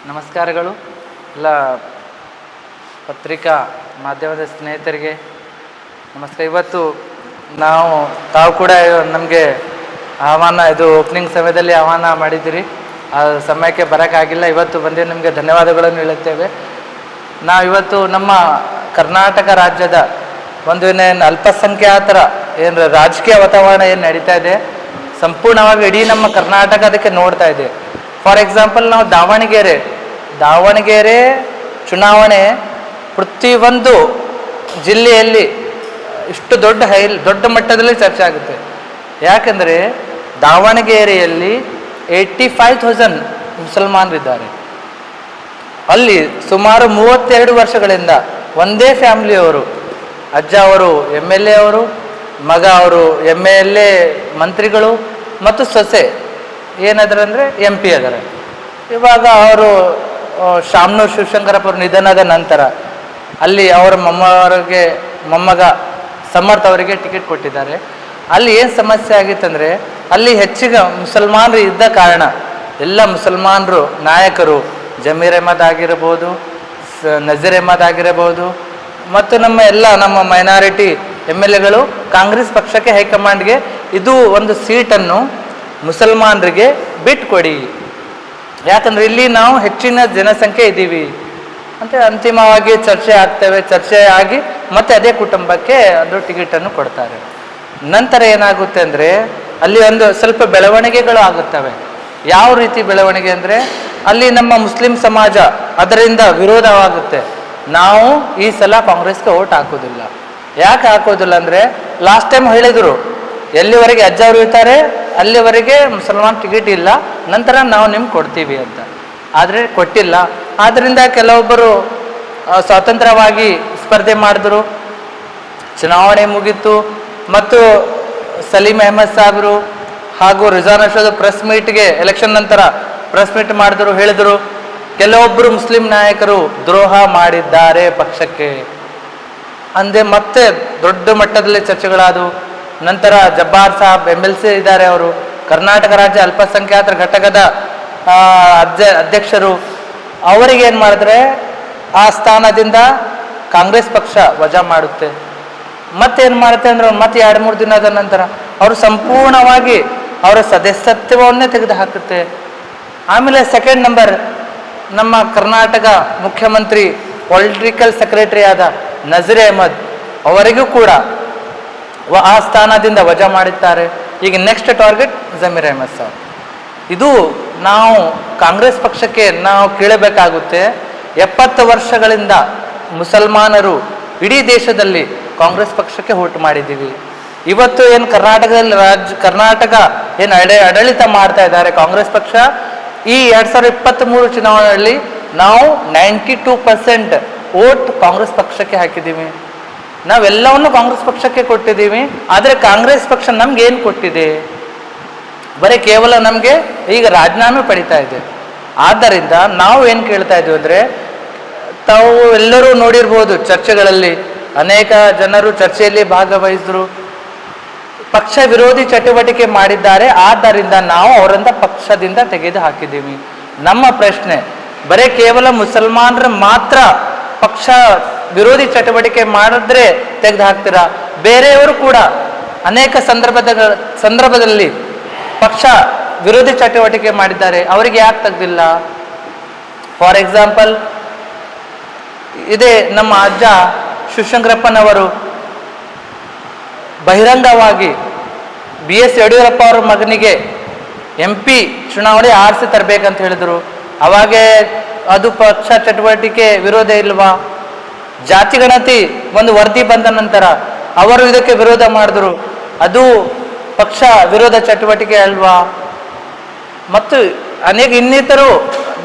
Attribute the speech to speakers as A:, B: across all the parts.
A: ನಮಸ್ಕಾರಗಳು ಎಲ್ಲ ಪತ್ರಿಕಾ ಮಾಧ್ಯಮದ ಸ್ನೇಹಿತರಿಗೆ ನಮಸ್ಕಾರ. ಇವತ್ತು ತಾವು ಕೂಡ ನಮಗೆ ಆಹ್ವಾನ, ಇದು ಓಪನಿಂಗ್ ಸಮಯದಲ್ಲಿ ಆಹ್ವಾನ ಮಾಡಿದ್ದೀರಿ, ಆ ಸಮಯಕ್ಕೆ ಬರೋಕ್ಕಾಗಿಲ್ಲ. ಇವತ್ತು ಬಂದು ನಿಮಗೆ ಧನ್ಯವಾದಗಳನ್ನು ಹೇಳುತ್ತೇವೆ. ನಾವಿವತ್ತು ನಮ್ಮ ಕರ್ನಾಟಕ ರಾಜ್ಯದ ಒಂದು ಏನೇನು ಅಲ್ಪಸಂಖ್ಯಾತರ ಏನು ರಾಜಕೀಯ ವಾತಾವರಣ ಏನು ನಡೀತಾ ಇದೆ, ಸಂಪೂರ್ಣವಾಗಿ ಇಡೀ ನಮ್ಮ ಕರ್ನಾಟಕ ಅದಕ್ಕೆ ನೋಡ್ತಾ ಇದೆ. ಫಾರ್ ಎಕ್ಸಾಂಪಲ್, ನಾವು ದಾವಣಗೆರೆ ಚುನಾವಣೆ ಪ್ರತಿಯೊಂದು ಜಿಲ್ಲೆಯಲ್ಲಿ ಇಷ್ಟು ದೊಡ್ಡ ಮಟ್ಟದಲ್ಲಿ ಚರ್ಚೆ ಆಗುತ್ತೆ. ಯಾಕೆಂದರೆ ದಾವಣಗೆರೆಯಲ್ಲಿ 85,000 ಮುಸಲ್ಮಾನರಿದ್ದಾರೆ. ಅಲ್ಲಿ ಸುಮಾರು 32 ವರ್ಷಗಳಿಂದ ಒಂದೇ ಫ್ಯಾಮಿಲಿಯವರು, ಅಜ್ಜ ಅವರು MLA ಅವರು, ಮಗ ಅವರು MLA ಮಂತ್ರಿಗಳು ಮತ್ತು ಸೊಸೆ ಏನಾದ್ರೆ MP ಅದರ. ಇವಾಗ ಅವರು ಶಾಮನೂರು ಶಿವಶಂಕರಪ್ಪ ಅವರು ನಿಧನದ ನಂತರ ಅಲ್ಲಿ ಅವರ ಮೊಮ್ಮಗ ಸಮರ್ಥ ಅವರಿಗೆ ಟಿಕೆಟ್ ಕೊಟ್ಟಿದ್ದಾರೆ. ಅಲ್ಲಿ ಏನು ಸಮಸ್ಯೆ ಆಗಿತ್ತಂದರೆ, ಅಲ್ಲಿ ಹೆಚ್ಚಿಗೆ ಮುಸಲ್ಮಾನರು ಇದ್ದ ಕಾರಣ ಎಲ್ಲ ಮುಸಲ್ಮಾನರು ನಾಯಕರು ಜಮೀರ್ ಅಹಮದ್ ಆಗಿರಬಹುದು, ನಜೀರ್ ಅಹಮದ್ ಆಗಿರಬಹುದು ಮತ್ತು ನಮ್ಮ ಮೈನಾರಿಟಿ MLAಗಳು ಕಾಂಗ್ರೆಸ್ ಪಕ್ಷಕ್ಕೆ ಹೈಕಮಾಂಡ್ಗೆ ಇದು ಒಂದು ಸೀಟನ್ನು ಮುಸಲ್ಮಾನರಿಗೆ ಬಿಟ್ಕೊಡಿ, ಯಾಕಂದರೆ ಇಲ್ಲಿ ನಾವು ಹೆಚ್ಚಿನ ಜನಸಂಖ್ಯೆ ಇದ್ದೀವಿ ಅಂತ ಅಂತಿಮವಾಗಿ ಚರ್ಚೆ ಆಗಿ ಮತ್ತೆ ಅದೇ ಕುಟುಂಬಕ್ಕೆ ಒಂದು ಟಿಕೆಟನ್ನು ಕೊಡ್ತಾರೆ. ನಂತರ ಏನಾಗುತ್ತೆ ಅಂದರೆ, ಅಲ್ಲಿ ಒಂದು ಸ್ವಲ್ಪ ಬೆಳವಣಿಗೆಗಳು ಆಗುತ್ತವೆ. ಯಾವ ರೀತಿ ಬೆಳವಣಿಗೆ ಅಂದರೆ, ಅಲ್ಲಿ ನಮ್ಮ ಮುಸ್ಲಿಂ ಸಮಾಜ ಅದರಿಂದ ವಿರೋಧವಾಗುತ್ತೆ. ನಾವು ಈ ಸಲ ಕಾಂಗ್ರೆಸ್ಗೆ ಓಟ್ ಹಾಕೋದಿಲ್ಲ. ಯಾಕೆ ಹಾಕೋದಿಲ್ಲ ಅಂದರೆ, ಲಾಸ್ಟ್ ಟೈಮ್ ಹೇಳಿದರು ಎಲ್ಲಿವರೆಗೆ ಅಜ್ಜವರು ಇರ್ತಾರೆ ಅಲ್ಲಿವರೆಗೆ ಮುಸಲ್ಮಾನ್ ಟಿಕೆಟ್ ಇಲ್ಲ, ನಂತರ ನಾವು ನಿಮ್ಗೆ ಕೊಡ್ತೀವಿ ಅಂತ. ಆದರೆ ಕೊಟ್ಟಿಲ್ಲ. ಆದ್ದರಿಂದ ಕೆಲವೊಬ್ಬರು ಸ್ವತಂತ್ರವಾಗಿ ಸ್ಪರ್ಧೆ ಮಾಡಿದ್ರು, ಚುನಾವಣೆ ಮುಗೀತು. ಮತ್ತು ಸಲೀಂ ಅಹಮದ್ ಸಾಹೇಬರು ಹಾಗೂ ರಿಜಾನ್ ಅರ್ಷದ್ ಪ್ರೆಸ್ ಮೀಟ್ಗೆ ಎಲೆಕ್ಷನ್ ನಂತರ ಪ್ರೆಸ್ ಮೀಟ್ ಮಾಡಿದ್ರು, ಹೇಳಿದರು ಕೆಲವೊಬ್ಬರು ಮುಸ್ಲಿಂ ನಾಯಕರು ದ್ರೋಹ ಮಾಡಿದ್ದಾರೆ ಪಕ್ಷಕ್ಕೆ ಅಂದೆ. ಮತ್ತೆ ದೊಡ್ಡ ಮಟ್ಟದಲ್ಲಿ ಚರ್ಚೆಗಳಾದವು. ನಂತರ ಜಬ್ಬಾರ್ ಸಾಬ್ MLC ಇದ್ದಾರೆ, ಅವರು ಕರ್ನಾಟಕ ರಾಜ್ಯ ಅಲ್ಪಸಂಖ್ಯಾತರ ಘಟಕದ ಅಧ್ಯಕ್ಷರು. ಅವರಿಗೆ ಏನು ಮಾಡಿದ್ರೆ, ಆ ಸ್ಥಾನದಿಂದ ಕಾಂಗ್ರೆಸ್ ಪಕ್ಷ ವಜಾ ಮಾಡುತ್ತೆ. ಮತ್ತೇನು ಮಾಡುತ್ತೆ ಅಂದರೆ, ಮತ್ತೆ 2-3 ದಿನದ ನಂತರ ಅವರು ಸಂಪೂರ್ಣವಾಗಿ ಅವರ ಸದಸ್ಯತ್ವವನ್ನೇ ತೆಗೆದು ಹಾಕುತ್ತೆ. ಆಮೇಲೆ ಸೆಕೆಂಡ್ ನಂಬರ್ ನಮ್ಮ ಕರ್ನಾಟಕ ಮುಖ್ಯಮಂತ್ರಿ ಪೊಲಿಟಿಕಲ್ ಸೆಕ್ರೆಟರಿ ಆದ ನಜೀರ್ ಅಹಮದ್ ಅವರಿಗೂ ಕೂಡ ಆ ಸ್ಥಾನದಿಂದ ವಜಾ ಮಾಡಿದ್ದಾರೆ. ಈಗ ನೆಕ್ಸ್ಟ್ ಟಾರ್ಗೆಟ್ ಜಮೀರ್ ಅಹಮದ್ ಸಾಬ್. ಇದು ನಾವು ಕಾಂಗ್ರೆಸ್ ಪಕ್ಷಕ್ಕೆ ನಾವು ಕೇಳಬೇಕಾಗುತ್ತೆ. 70 ವರ್ಷಗಳಿಂದ ಮುಸಲ್ಮಾನರು ಇಡೀ ದೇಶದಲ್ಲಿ ಕಾಂಗ್ರೆಸ್ ಪಕ್ಷಕ್ಕೆ ವೋಟ್ ಮಾಡಿದ್ದೀವಿ. ಇವತ್ತು ಏನು ಕರ್ನಾಟಕದಲ್ಲಿ ಕರ್ನಾಟಕ ಏನು ಆಡಳಿತ ಮಾಡ್ತಾ ಇದ್ದಾರೆ ಕಾಂಗ್ರೆಸ್ ಪಕ್ಷ, ಈ 2023 ಚುನಾವಣೆಯಲ್ಲಿ ನಾವು 92% ವೋಟ್ ಕಾಂಗ್ರೆಸ್ ಪಕ್ಷಕ್ಕೆ ಹಾಕಿದ್ದೀವಿ. ನಾವೆಲ್ಲವನ್ನು ಕಾಂಗ್ರೆಸ್ ಪಕ್ಷಕ್ಕೆ ಕೊಟ್ಟಿದ್ದೀವಿ. ಆದರೆ ಕಾಂಗ್ರೆಸ್ ಪಕ್ಷ ನಮ್ಗೆ ಏನು ಕೊಟ್ಟಿದೆ? ಬರೀ ಕೇವಲ ನಮಗೆ ಈಗ ರಾಜೀನಾಮೆ ಪಡಿತಾ ಇದೆ. ಆದ್ದರಿಂದ ನಾವು ಏನು ಕೇಳ್ತಾ ಇದ್ದೀವಿ ಅಂದರೆ, ತಾವು ಎಲ್ಲರೂ ನೋಡಿರ್ಬೋದು ಚರ್ಚೆಗಳಲ್ಲಿ ಅನೇಕ ಜನರು ಚರ್ಚೆಯಲ್ಲಿ ಭಾಗವಹಿಸಿದ್ರು, ಪಕ್ಷ ವಿರೋಧಿ ಚಟುವಟಿಕೆ ಮಾಡಿದ್ದಾರೆ, ಆದ್ದರಿಂದ ನಾವು ಅವರಿಂದ ಪಕ್ಷದಿಂದ ತೆಗೆದು ಹಾಕಿದ್ದೀವಿ. ನಮ್ಮ ಪ್ರಶ್ನೆ, ಬರೀ ಕೇವಲ ಮುಸಲ್ಮಾನರು ಮಾತ್ರ ಪಕ್ಷ ವಿರೋಧಿ ಚಟುವಟಿಕೆ ಮಾಡಿದ್ರೆ ತೆಗೆದು ಹಾಕ್ತೀರಾ? ಬೇರೆಯವರು ಕೂಡ ಅನೇಕ ಸಂದರ್ಭದಲ್ಲಿ ಪಕ್ಷ ವಿರೋಧಿ ಚಟುವಟಿಕೆ ಮಾಡಿದ್ದಾರೆ, ಅವರಿಗೆ ಯಾಕೆ ತೆಗೆದಿಲ್ಲ? ಫಾರ್ ಎಕ್ಸಾಂಪಲ್, ಇದೇ ನಮ್ಮ ಅಜ್ಜ ಶಿವಶಂಕರಪ್ಪನವರು ಬಹಿರಂಗವಾಗಿ BS ಯಡಿಯೂರಪ್ಪ ಅವರ ಮಗನಿಗೆ MP ಚುನಾವಣೆ ಆರಿಸಿ ತರಬೇಕಂತ ಹೇಳಿದರು. ಅವಾಗೇ ಅದು ಪಕ್ಷ ಚಟುವಟಿಕೆ ವಿರೋಧ ಇಲ್ವಾ? ಜಾತಿ ಗಣತಿ ಒಂದು ವರದಿ ಬಂದ ನಂತರ ಅವರು ಇದಕ್ಕೆ ವಿರೋಧ ಮಾಡಿದ್ರು, ಅದು ಪಕ್ಷ ವಿರೋಧ ಚಟುವಟಿಕೆ ಅಲ್ವಾ? ಮತ್ತು ಅನೇಕ ಇನ್ನಿತರು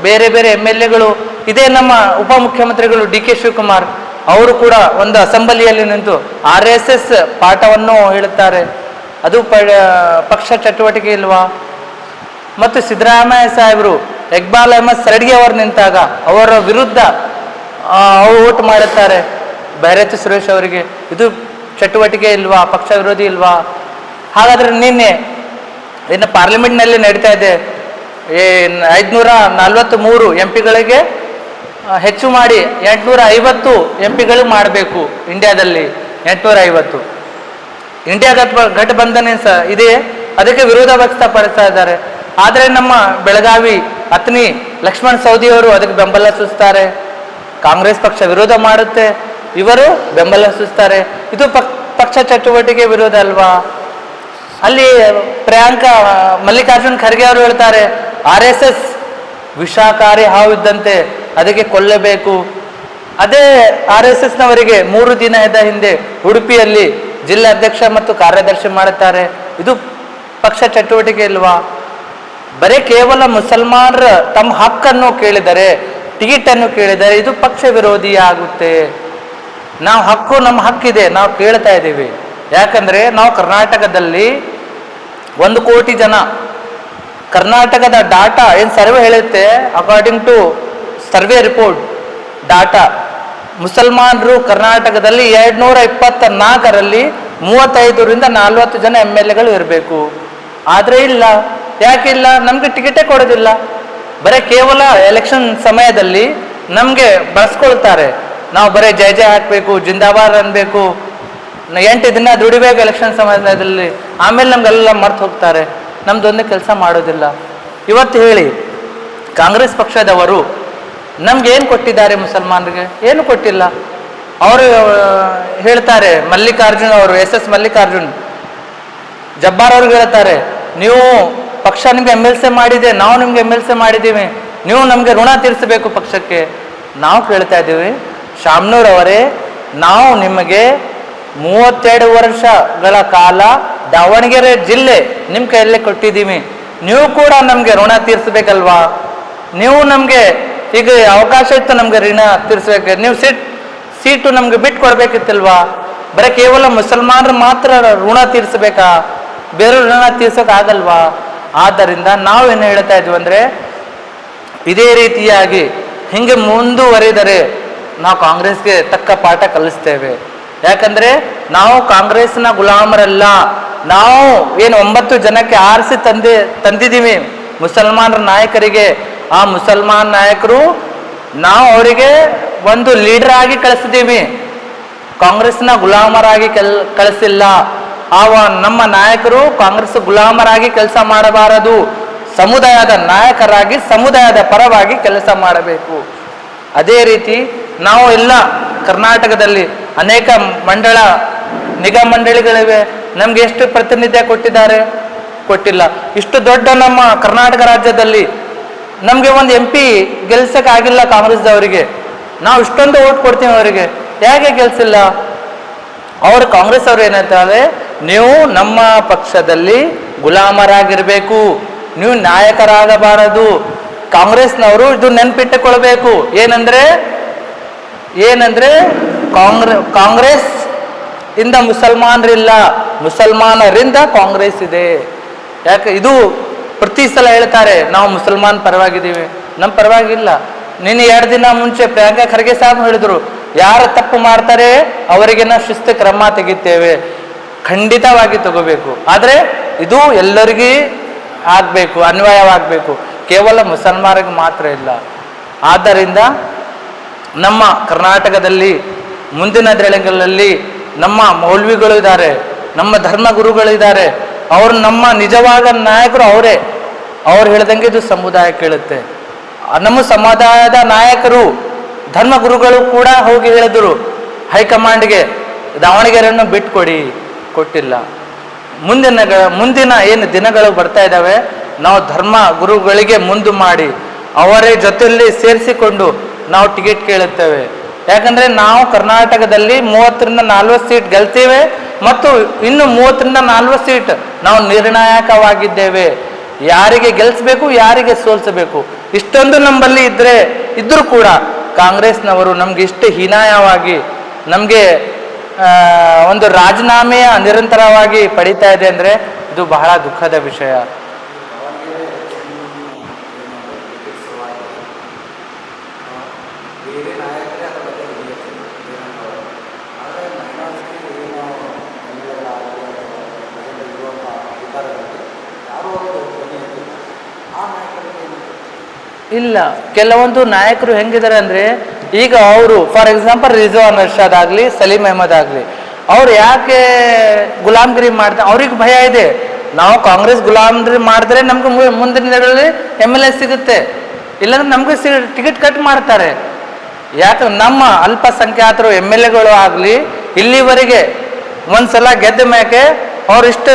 A: ಬೇರೆ MLAಗಳು, ಇದೇ ನಮ್ಮ ಉಪಮುಖ್ಯಮಂತ್ರಿಗಳು DK ಶಿವಕುಮಾರ್ ಅವರು ಕೂಡ ಒಂದು ಅಸೆಂಬ್ಲಿಯಲ್ಲಿ ನಿಂತು RSS ಪಾಠವನ್ನು ಹೇಳುತ್ತಾರೆ, ಅದು ಪಕ್ಷ ಚಟುವಟಿಕೆ ಇಲ್ವಾ? ಮತ್ತು ಸಿದ್ದರಾಮಯ್ಯ ಸಾಹೇಬರು ಇಕ್ಬಾಲ್ ಅಹಮದ್ ಸರಡ್ಗಿ ಅವರು ನಿಂತಾಗ ಅವರ ವಿರುದ್ಧ ವೋಟ್ ಮಾಡುತ್ತಾರೆ ಬೈರತಿ ಸುರೇಶ್ ಅವರಿಗೆ, ಇದು ಚಟುವಟಿಕೆ ಇಲ್ವಾ? ಪಕ್ಷ ವಿರೋಧಿ ಇಲ್ವಾ? ಹಾಗಾದರೆ ನಿನ್ನೆ ಪಾರ್ಲಿಮೆಂಟ್ನಲ್ಲಿ ನಡೀತಾ ಇದೆ 543 ಎಂ ಪಿಗಳಿಗೆ ಹೆಚ್ಚು ಮಾಡಿ 850 ಎಂ ಪಿಗಳು ಮಾಡಬೇಕು. ಇಂಡಿಯಾದಲ್ಲಿ 850 ಇಂಡಿಯಾ ಗಠಬಂಧನ ಇದೆ, ಅದಕ್ಕೆ ವಿರೋಧ ವ್ಯಕ್ತಪಡಿಸ್ತಾ ಇದ್ದಾರೆ. ಆದರೆ ನಮ್ಮ ಬೆಳಗಾವಿ ಅತ್ನಿ ಲಕ್ಷ್ಮಣ್ ಸವದಿಯವರು ಅದಕ್ಕೆ ಬೆಂಬಲ ಸೂಚಿಸ್ತಾರೆ. ಕಾಂಗ್ರೆಸ್ ಪಕ್ಷ ವಿರೋಧ ಮಾಡುತ್ತೆ, ಇವರು ಬೆಂಬಲ ಸೂಚಿಸ್ತಾರೆ. ಇದು ಪಕ್ಷ ಚಟುವಟಿಕೆ ವಿರೋಧ ಅಲ್ವಾ? ಅಲ್ಲಿ ಪ್ರಿಯಾಂಕಾ ಮಲ್ಲಿಕಾರ್ಜುನ್ ಖರ್ಗೆ ಅವರು ಹೇಳ್ತಾರೆ, RSS ವಿಷಾಕಾರಿ ಹಾವು ಇದ್ದಂತೆ, ಅದಕ್ಕೆ ಕೊಲ್ಲಬೇಕು. ಅದೇ RSSನವರಿಗೆ 3 ದಿನದ ಹಿಂದೆ ಉಡುಪಿಯಲ್ಲಿ ಜಿಲ್ಲಾಧ್ಯಕ್ಷ ಮತ್ತು ಕಾರ್ಯದರ್ಶಿ ಮಾಡುತ್ತಾರೆ. ಇದು ಪಕ್ಷ ಚಟುವಟಿಕೆ ಇಲ್ವಾ? ಬರೀ ಕೇವಲ ಮುಸಲ್ಮಾನರ ತಮ್ಮ ಹಕ್ಕನ್ನು ಕೇಳಿದರೆ, ಟಿಕೆಟ್ ಅನ್ನು ಕೇಳಿದರೆ ಇದು ಪಕ್ಷ ವಿರೋಧಿ ಆಗುತ್ತೆ. ನಾವು ನಮ್ಮ ಹಕ್ಕಿದೆ, ನಾವು ಕೇಳ್ತಾ ಇದ್ದೀವಿ. ಯಾಕಂದ್ರೆ ನಾವು ಕರ್ನಾಟಕದಲ್ಲಿ 1 ಕೋಟಿ ಜನ, ಕರ್ನಾಟಕದ ಡಾಟಾ ಏನು ಸರ್ವೆ ಹೇಳುತ್ತೆ, according to survey report data, ಮುಸಲ್ಮಾನರು ಕರ್ನಾಟಕದಲ್ಲಿ 224ರಲ್ಲಿ 35ರಿಂದ 40 ಜನ MLAಗಳು ಇರಬೇಕು. ಆದರೆ ಇಲ್ಲ. ಯಾಕಿಲ್ಲ? ನಮ್ಗೆ ಟಿಕೆಟೇ ಕೊಡೋದಿಲ್ಲ. ಬರೀ ಕೇವಲ ಎಲೆಕ್ಷನ್ ಸಮಯದಲ್ಲಿ ನಮಗೆ ಬಳಸ್ಕೊಳ್ತಾರೆ. ನಾವು ಬರೀ ಜಯ ಜಯ ಹಾಕಬೇಕು, ಜಿಂದಾಬಾದ್ ಅನ್ಬೇಕು, 8 ದಿನ ದುಡಿಬೇಕು ಎಲೆಕ್ಷನ್ ಸಮಯದಲ್ಲಿ, ಆಮೇಲೆ ನಮ್ಗೆಲ್ಲ ಮರ್ತು ಹೋಗ್ತಾರೆ. ನಮ್ದೊಂದೇ ಕೆಲಸ ಮಾಡೋದಿಲ್ಲ. ಇವತ್ತು ಹೇಳಿ, ಕಾಂಗ್ರೆಸ್ ಪಕ್ಷದವರು ನಮ್ಗೆ ಏನು ಕೊಟ್ಟಿದ್ದಾರೆ? ಮುಸಲ್ಮಾನರಿಗೆ ಏನು ಕೊಟ್ಟಿಲ್ಲ. ಅವರು ಹೇಳ್ತಾರೆ, ಮಲ್ಲಿಕಾರ್ಜುನ್ ಅವರು, SS ಮಲ್ಲಿಕಾರ್ಜುನ್ ಜಬ್ಬಾರ್ ಅವ್ರಿಗೆ ಹೇಳ್ತಾರೆ, ನೀವು ಪಕ್ಷ ನಿಮ್ಗೆ MLC ಮಾಡಿದೆ, ನಾವು ನಿಮ್ಗೆ MLC ಮಾಡಿದ್ದೀವಿ, ನೀವು ನಮಗೆ ಋಣ ತೀರಿಸಬೇಕು ಪಕ್ಷಕ್ಕೆ. ನಾವು ಕೇಳ್ತಾ ಇದ್ದೀವಿ, ಶಾಮನೂರ್ ಅವರೇ, ನಾವು ನಿಮಗೆ 32 ವರ್ಷಗಳ ಕಾಲ ದಾವಣಗೆರೆ ಜಿಲ್ಲೆ ನಿಮ್ಮ ಕೈಯಲ್ಲೇ ಕೊಟ್ಟಿದ್ದೀವಿ, ನೀವು ಕೂಡ ನಮಗೆ ಋಣ ತೀರಿಸ್ಬೇಕಲ್ವಾ? ನೀವು ನಮಗೆ ಈಗ ಅವಕಾಶ ಇತ್ತು ನಮ್ಗೆ ಋಣ ತೀರಿಸ್ಬೇಕು, ನೀವು ಸೀಟು ನಮ್ಗೆ ಬಿಟ್ಟು ಕೊಡ್ಬೇಕಿತ್ತಲ್ವಾ? ಬರೀ ಕೇವಲ ಮುಸಲ್ಮಾನರು ಮಾತ್ರ ಋಣ ತೀರಿಸ್ಬೇಕಾ? ಬೇರೆ ಋಣ ತೀರ್ಸೋಕ್ಕಾಗಲ್ವಾ? ಆದ್ದರಿಂದ ನಾವೇನು ಹೇಳ್ತಾ ಇದ್ವಿ ಅಂದರೆ, ಇದೇ ರೀತಿಯಾಗಿ ಹಿಂಗೆ ಮುಂದುವರಿದರೆ ನಾವು ಕಾಂಗ್ರೆಸ್ಗೆ ತಕ್ಕ ಪಾಠ ಕಲಿಸ್ತೇವೆ. ಯಾಕಂದರೆ ನಾವು ಕಾಂಗ್ರೆಸ್ನ ಗುಲಾಮರಲ್ಲ. ನಾವು ಏನು 9 ಜನಕ್ಕೆ ಆರಿಸಿ ತಂದಿದ್ದೀವಿ ಮುಸಲ್ಮಾನರ ನಾಯಕರಿಗೆ. ಆ ಮುಸಲ್ಮಾನ್ ನಾಯಕರು ನಾವು ಅವರಿಗೆ ಒಂದು ಲೀಡರ್ ಆಗಿ ಕಳಿಸಿದ್ದೀವಿ, ಕಾಂಗ್ರೆಸ್ನ ಗುಲಾಮರಾಗಿ ಕಳಿಸಿಲ್ಲ. ನಮ್ಮ ನಾಯಕರು ಕಾಂಗ್ರೆಸ್ ಗುಲಾಮರಾಗಿ ಕೆಲಸ ಮಾಡಬಾರದು, ಸಮುದಾಯದ ನಾಯಕರಾಗಿ ಸಮುದಾಯದ ಪರವಾಗಿ ಕೆಲಸ ಮಾಡಬೇಕು. ಅದೇ ರೀತಿ ನಾವು ಎಲ್ಲ ಕರ್ನಾಟಕದಲ್ಲಿ ಅನೇಕ ನಿಗಾ ಮಂಡಳಿಗಳಿವೆ. ನಮ್ಗೆ ಎಷ್ಟು ಪ್ರತಿನಿಧ್ಯ ಕೊಟ್ಟಿದ್ದಾರೆ? ಕೊಟ್ಟಿಲ್ಲ. ಇಷ್ಟು ದೊಡ್ಡ ನಮ್ಮ ಕರ್ನಾಟಕ ರಾಜ್ಯದಲ್ಲಿ ನಮಗೆ ಒಂದು MP ಗೆಲ್ಸಕ್ಕಾಗಿಲ್ಲ ಕಾಂಗ್ರೆಸ್ದವರಿಗೆ. ನಾವು ಇಷ್ಟೊಂದು ಓಟ್ ಕೊಡ್ತೀವಿ ಅವರಿಗೆ, ಹೇಗೆ ಗೆಲ್ಸಿಲ್ಲ? ಅವರು ಕಾಂಗ್ರೆಸ್ ಅವರು ಏನಂತಾರೆ, ನೀವು ನಮ್ಮ ಪಕ್ಷದಲ್ಲಿ ಗುಲಾಮರಾಗಿರ್ಬೇಕು, ನೀವು ನಾಯಕರಾಗಬಾರದು. ಕಾಂಗ್ರೆಸ್ನವರು ಇದು ನೆನ್ಪಿಟ್ಟುಕೊಳ್ಬೇಕು. ಏನಂದ್ರೆ ಕಾಂಗ್ರೆಸ್ ಇಂದ ಮುಸಲ್ಮಾನರಿಲ್ಲ, ಮುಸಲ್ಮಾನರಿಂದ ಕಾಂಗ್ರೆಸ್ ಇದೆ. ಯಾಕೆ ಇದು ಪ್ರತಿ ಸಲ ಹೇಳ್ತಾರೆ, ನಾವು ಮುಸಲ್ಮಾನ್ ಪರವಾಗಿದ್ದೀವಿ. ನಮ್ಮ ಪರವಾಗಿಲ್ಲ. ನಿನ್ನೆ 2 ದಿನ ಮುಂಚೆ ಪ್ರಿಯಾಂಕಾ ಖರ್ಗೆ ಸಾಹೇಬ್ ಹೇಳಿದ್ರು, ಯಾರು ತಪ್ಪು ಮಾಡ್ತಾರೆ ಅವರಿಗೆ ನಾವು ಶಿಸ್ತು ಕ್ರಮ ತೆಗಿತೇವೆ. ಖಂಡಿತವಾಗಿ ತಗೋಬೇಕು. ಆದರೆ ಇದು ಎಲ್ಲರಿಗೂ ಆಗಬೇಕು, ಅನ್ವಯವಾಗಬೇಕು, ಕೇವಲ ಮುಸಲ್ಮಾನರಿಗೆ ಮಾತ್ರ ಇಲ್ಲ. ಆದ್ದರಿಂದ ನಮ್ಮ ಕರ್ನಾಟಕದಲ್ಲಿ ಮುಂದಿನ ದಿನಗಳಲ್ಲಿ ನಮ್ಮ ಮೌಲ್ವಿಗಳು ಇದ್ದಾರೆ, ನಮ್ಮ ಧರ್ಮಗುರುಗಳಿದ್ದಾರೆ. ಅವರು ನಮ್ಮ ನಿಜವಾದ ನಾಯಕರು ಅವರೇ. ಅವ್ರು ಹೇಳ್ದಂಗೆ ಇದು ಸಮುದಾಯ ಕೇಳುತ್ತೆ. ನಮ್ಮ ಸಮುದಾಯದ ನಾಯಕರು ಧರ್ಮಗುರುಗಳು ಕೂಡ ಹೋಗಿ ಹೇಳಿದರು ಹೈಕಮಾಂಡ್ಗೆ, ದಾವಣಗೆರೆಯನ್ನು ಬಿಟ್ಕೊಡಿ. ಕೊಟ್ಟಿಲ್ಲ. ಮುಂದಿನ ಏನು ದಿನಗಳು ಬರ್ತಾ ಇದ್ದಾವೆ, ನಾವು ಧರ್ಮ ಗುರುಗಳಿಗೆ ಮುಂದೆ ಮಾಡಿ ಅವರೇ ಜೊತೆಯಲ್ಲಿ ಸೇರಿಸಿಕೊಂಡು ನಾವು ಟಿಕೆಟ್ ಕೇಳುತ್ತೇವೆ. ಯಾಕಂದರೆ ನಾವು ಕರ್ನಾಟಕದಲ್ಲಿ 30ರಿಂದ 40 ಸೀಟ್ ಗೆಲ್ತೇವೆ ಮತ್ತು ಇನ್ನು 30ರಿಂದ 40 ಸೀಟ್ ನಾವು ನಿರ್ಣಾಯಕವಾಗಿದ್ದೇವೆ. ಯಾರಿಗೆ ಗೆಲ್ಲಿಸಬೇಕು, ಯಾರಿಗೆ ಸೋಲಿಸಬೇಕು, ಇಷ್ಟೊಂದು ನಮ್ಮಲ್ಲಿ ಇದ್ರೂ ಕೂಡ ಕಾಂಗ್ರೆಸ್ನವರು ನಮ್ಗೆ ಇಷ್ಟು ಹೀನಾಯವಾಗಿ ನಮಗೆ ಒಂದು ರಾಜೀನಾಮೆಯ ನಿರಂತರವಾಗಿ ಪಡೀತಾ ಇದೆ ಅಂದರೆ ಇದು ಬಹಳ ದುಃಖದ ವಿಷಯ.
B: ಯಾರು ಧ್ವನಿ ಎತ್ತಿಲ್ಲ. ಆ ನಾಯಕರಿಗೆ
A: ಇಲ್ಲ, ಕೆಲವೊಂದು ನಾಯಕರು ಹೆಂಗಿದ್ದಾರೆ ಅಂದರೆ, ಈಗ ಅವರು ಫಾರ್ ಎಕ್ಸಾಂಪಲ್ ರಿಜ್ವಾನ್ ಅರ್ಷಾದ್ ಆಗಲಿ, ಸಲೀಂ ಅಹಮದ್ ಆಗಲಿ, ಅವ್ರು ಯಾಕೆ ಗುಲಾಮ್ಗಿರಿ ಮಾಡ್ತಾರೆ? ಅವ್ರಿಗೆ ಭಯ ಇದೆ, ನಾವು ಕಾಂಗ್ರೆಸ್ ಗುಲಾಮ್ಗಿರಿ ಮಾಡಿದ್ರೆ ನಮ್ಗೆ ಮುಂದಿನ ದಿನಗಳಲ್ಲಿ MLA ಸಿಗುತ್ತೆ, ಇಲ್ಲಾಂದ್ರೆ ನಮ್ಗೆ ಟಿಕೆಟ್ ಕಟ್ ಮಾಡ್ತಾರೆ. ಯಾಕೆ ನಮ್ಮ ಅಲ್ಪಸಂಖ್ಯಾತರು MLAಗಳು ಆಗಲಿ ಇಲ್ಲಿವರೆಗೆ ಒಂದ್ಸಲ ಗೆದ್ದ ಮ್ಯಾಕೆ ಅವ್ರು ಇಷ್ಟು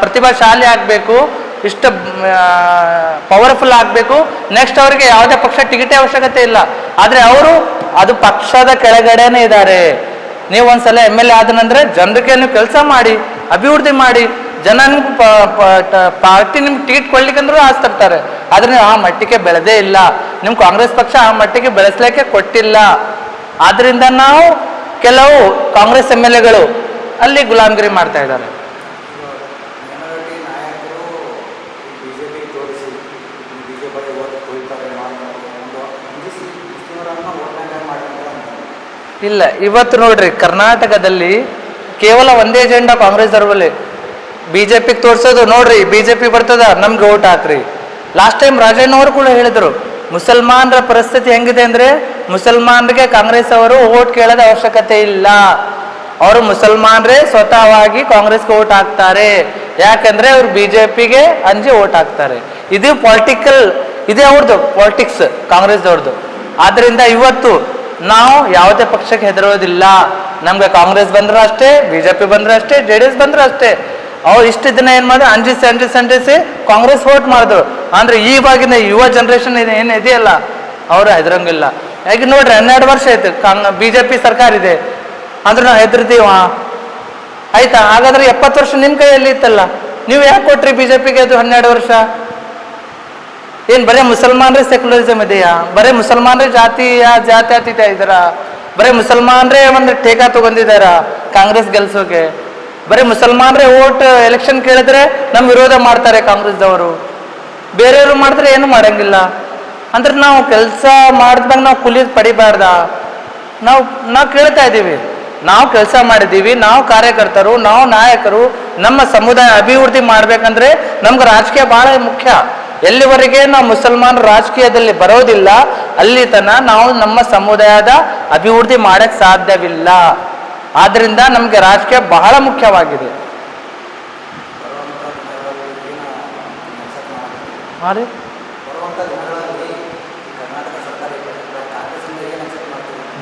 A: ಪ್ರತಿಭಾಶಾಲಿ ಆಗಬೇಕು, ಇಷ್ಟು ಪವರ್ಫುಲ್ ಆಗಬೇಕು, ನೆಕ್ಸ್ಟ್ ಅವರಿಗೆ ಯಾವುದೇ ಪಕ್ಷ ಟಿಕೆಟೇ ಅವಶ್ಯಕತೆ ಇಲ್ಲ. ಆದರೆ ಅವರು ಅದು ಪಕ್ಷದ ಕೆಳಗಡೆನೇ ಇದ್ದಾರೆ. ನೀವು ಒಂದ್ಸಲ MLA ಆದನಂದ್ರೆ ಜನರಿಗೆ ನೀವು ಕೆಲಸ ಮಾಡಿ, ಅಭಿವೃದ್ಧಿ ಮಾಡಿ, ಜನ ನಿಮ್ಗೆ ಪಾರ್ಟಿ ನಿಮ್ಗೆ ಟಿಕೆಟ್ ಕೊಡ್ಲಿಕ್ಕಂದ್ರೂ ಆಸ್ತಿರ್ತಾರೆ. ಆದರೆ ನೀವು ಆ ಮಟ್ಟಿಗೆ ಬೆಳೆದೇ ಇಲ್ಲ, ನಿಮ್ಮ ಕಾಂಗ್ರೆಸ್ ಪಕ್ಷ ಆ ಮಟ್ಟಿಗೆ ಬೆಳೆಸ್ಲಿಕ್ಕೆ ಕೊಟ್ಟಿಲ್ಲ. ಆದ್ರಿಂದ ನಾವು ಕೆಲವು ಕಾಂಗ್ರೆಸ್ MLAಗಳು ಅಲ್ಲಿ ಗುಲಾಮ್ಗಿರಿ ಮಾಡ್ತಾ ಇದ್ದಾರೆ. ಇಲ್ಲ, ಇವತ್ತು ನೋಡ್ರಿ ಕರ್ನಾಟಕದಲ್ಲಿ ಕೇವಲ ಒಂದೇ ಎಜೆಂಡಾ ಕಾಂಗ್ರೆಸ್ ಅವರಲ್ಲಿ. BJP ತೋರಿಸೋದು ನೋಡ್ರಿ, BJP ಬರ್ತದ ನಮ್ಗೆ ಓಟ್ ಹಾಕ್ರಿ. ಲಾಸ್ಟ್ ಟೈಮ್ ರಾಜಣ್ಣವರು ಕೂಡ ಹೇಳಿದ್ರು, ಮುಸಲ್ಮಾನರ ಪರಿಸ್ಥಿತಿ ಹೆಂಗಿದೆ ಅಂದ್ರೆ, ಮುಸಲ್ಮಾನರಿಗೆ ಕಾಂಗ್ರೆಸ್ ಅವರು ಓಟ್ ಕೇಳೋದ ಅವಶ್ಯಕತೆ ಇಲ್ಲ, ಅವರು ಮುಸಲ್ಮಾನರೇ ಸ್ವತಃವಾಗಿ ಕಾಂಗ್ರೆಸ್ಗೆ ಓಟ್ ಹಾಕ್ತಾರೆ. ಯಾಕಂದ್ರೆ ಅವ್ರು BJPಗೆ ಅಂಜಿ ಓಟ್ ಹಾಕ್ತಾರೆ. ಇದು ಪೊಲಿಟಿಕಲ್, ಇದೇ ಅವ್ರದ್ದು ಪಾಲಿಟಿಕ್ಸ್ ಕಾಂಗ್ರೆಸ್ದವ್ರದ್ದು. ಆದ್ರಿಂದ ಇವತ್ತು ನಾವು ಯಾವುದೇ ಪಕ್ಷಕ್ಕೆ ಹೆದರೋದಿಲ್ಲ. ನಮ್ಗೆ ಕಾಂಗ್ರೆಸ್ ಬಂದ್ರೆ ಅಷ್ಟೇ, BJP ಬಂದ್ರೆ ಅಷ್ಟೇ, JDS ಬಂದ್ರೆ ಅಷ್ಟೇ. ಅವ್ರು ಇಷ್ಟು ದಿನ ಏನ್ ಮಾಡಿದ್ರು, ಅಂಜಿಸಿ ಕಾಂಗ್ರೆಸ್ ವೋಟ್ ಮಾಡಿದ್ರು. ಅಂದ್ರೆ ಈವಾಗಿನ ಯುವ ಜನರೇಷನ್ ಏನು ಇದೆಯಲ್ಲ, ಅವರು ಹೆದರಂಗಿಲ್ಲ. ಯಾಕೆ ನೋಡ್ರಿ, 12 ವರ್ಷ ಆಯ್ತು BJP ಸರ್ಕಾರ ಇದೆ ಅಂದ್ರೆ ನಾವು ಹೆದರ್ತೀವ? ಆಯ್ತಾ? ಹಾಗಾದ್ರೆ 70 ವರ್ಷ ನಿಮ್ ಕೈಯಲ್ಲಿ ಇತ್ತಲ್ಲ, ನೀವು ಯಾಕೆ ಕೊಟ್ರಿ BJPಗೆ ಅದು 12 ವರ್ಷ? ಏನ್ ಬರೇ ಮುಸಲ್ಮಾನರೇ ಸೆಕ್ಯುಲರಿಸಮ್ ಇದೆಯಾ? ಬರೇ ಮುಸಲ್ಮಾನರೇ ಜಾತ್ಯತೀತ ಇದ್ದಾರ? ಬರೇ ಮುಸಲ್ಮಾನರೇ ಒಂದು ಟೇಕಾ ತಗೊಂಡಿದ್ದಾರ ಕಾಂಗ್ರೆಸ್ ಗೆಲ್ಸೋಕೆ? ಬರೀ ಮುಸಲ್ಮಾನರೇ ಓಟ್ ಎಲೆಕ್ಷನ್ ಕೇಳಿದ್ರೆ ನಮ್ಮ ವಿರೋಧ ಮಾಡ್ತಾರೆ ಕಾಂಗ್ರೆಸ್ದವರು, ಬೇರೆಯವರು ಮಾಡಿದ್ರೆ ಏನು ಮಾಡಂಗಿಲ್ಲ. ಅಂದ್ರೆ ನಾವು ಕೆಲಸ ಮಾಡಿದಾಗ ನಾವು ಕೂಲಿ ಪಡಿಬಾರ್ದ? ನಾವು ಕೇಳ್ತಾ ಇದ್ದೀವಿ, ನಾವು ಕೆಲಸ ಮಾಡಿದ್ದೀವಿ, ನಾವು ಕಾರ್ಯಕರ್ತರು, ನಾವು ನಾಯಕರು, ನಮ್ಮ ಸಮುದಾಯ ಅಭಿವೃದ್ಧಿ ಮಾಡ್ಬೇಕಂದ್ರೆ ನಮ್ಗೆ ರಾಜಕೀಯ ಬಹಳ ಮುಖ್ಯ. ಎಲ್ಲಿವರೆಗೆ ನಾವು ಮುಸಲ್ಮಾನರು ರಾಜಕೀಯದಲ್ಲಿ ಬರೋದಿಲ್ಲ ಅಲ್ಲಿ ತನ ನಾವು ನಮ್ಮ ಸಮುದಾಯದ ಅಭಿವೃದ್ಧಿ ಮಾಡಕ್ ಸಾಧ್ಯವಿಲ್ಲ. ಆದ್ರಿಂದ ನಮ್ಗೆ ರಾಜಕೀಯ ಬಹಳ ಮುಖ್ಯವಾಗಿದೆ.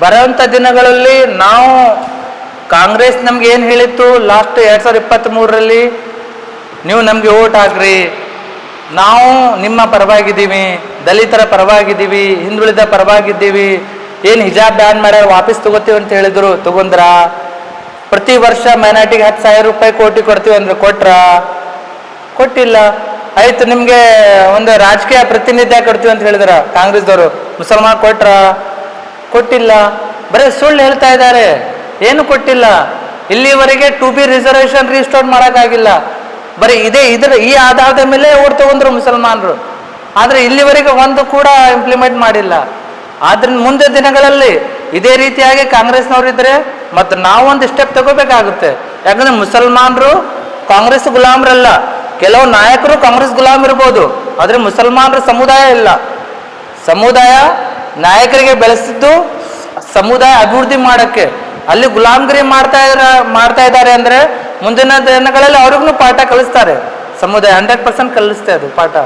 A: ಬರುವಂತ ದಿನಗಳಲ್ಲಿ ನಾವು ಕಾಂಗ್ರೆಸ್ ನಮ್ಗೆ ಏನ್ ಹೇಳಿತ್ತು ಲಾಸ್ಟ್ 2023ರಲ್ಲಿ, ನೀವು ನಮ್ಗೆ ಓಟ್ ಹಾಕ್ರಿ, ನಾವು ನಿಮ್ಮ ಪರವಾಗಿದ್ದೀವಿ, ದಲಿತರ ಪರವಾಗಿದ್ದೀವಿ, ಹಿಂದುಳಿದ ಪರವಾಗಿದ್ದೀವಿ, ಏನು ಹಿಜಾಬ್ ಬ್ಯಾನ್ ಮಾಡ್ಯಾರ ವಾಪಸ್ ತಗೋತೀವಿ ಅಂತ ಹೇಳಿದ್ರು, ತಗೊಂಡ್ರ? ಪ್ರತಿ ವರ್ಷ ಮೈನಾರಿಟಿಗೆ 10,000 ರೂಪಾಯಿ ಕೋಟಿ ಕೊಡ್ತೀವಿ ಅಂದ್ರೆ ಕೊಟ್ಟಿಲ್ಲ. ಆಯ್ತು, ನಿಮ್ಗೆ ಒಂದು ರಾಜಕೀಯ ಪ್ರತಿನಿಧ್ಯ ಕೊಡ್ತೀವಿ ಅಂತ ಹೇಳಿದ್ರ ಕಾಂಗ್ರೆಸ್ದವರು, ಮುಸಲ್ಮಾನ್ ಕೊಟ್ಟಿಲ್ಲ. ಬರೀ ಸುಳ್ಳು ಹೇಳ್ತಾ ಇದ್ದಾರೆ, ಏನು ಕೊಟ್ಟಿಲ್ಲ. ಇಲ್ಲಿವರೆಗೆ 2B ರಿಸರ್ವೇಶನ್ ರಿಸ್ಟೋರ್ ಮಾಡೋಕ್ಕಾಗಿಲ್ಲ. ಬರೀ ಈ ಆಧಾರದ ಮೇಲೆ ಓಟ್ ತಗೊಂಡ್ರು ಮುಸಲ್ಮಾನರು, ಆದ್ರೆ ಇಲ್ಲಿವರೆಗೆ ಒಂದು ಕೂಡ ಇಂಪ್ಲಿಮೆಂಟ್ ಮಾಡಿಲ್ಲ. ಆದ್ರಿಂದ ಮುಂದೆ ದಿನಗಳಲ್ಲಿ ಇದೇ ರೀತಿಯಾಗಿ ಕಾಂಗ್ರೆಸ್ನವರಿದ್ರೆ ಮತ್ತು ನಾವೊಂದು ಸ್ಟೆಪ್ ತಗೋಬೇಕಾಗುತ್ತೆ. ಯಾಕಂದ್ರೆ ಮುಸಲ್ಮಾನರು ಕಾಂಗ್ರೆಸ್ ಗುಲಾಮರಲ್ಲ. ಕೆಲವು ನಾಯಕರು ಕಾಂಗ್ರೆಸ್ ಗುಲಾಮ್ ಇರ್ಬೋದು, ಆದ್ರೆ ಮುಸಲ್ಮಾನರ ಸಮುದಾಯ ಇಲ್ಲ. ಸಮುದಾಯ ನಾಯಕರಿಗೆ ಬೆಳೆಸಿದ್ದು ಸಮುದಾಯ ಅಭಿವೃದ್ಧಿ ಮಾಡಕ್ಕೆ. ಅಲ್ಲಿ ಗುಲಾಮ್ಗಿರಿ ಮಾಡ್ತಾ ಇದ್ದಾರೆ ಅಂದ್ರೆ ಮುಂದಿನ ದಿನಗಳಲ್ಲಿ ಅವ್ರಿಗೂ ಪಾಠ ಕಲಿಸ್ತಾರೆ. ಸಮುದಾಯ 100% ಕಲಿಸ್ತೆ ಅದು ಪಾಠ.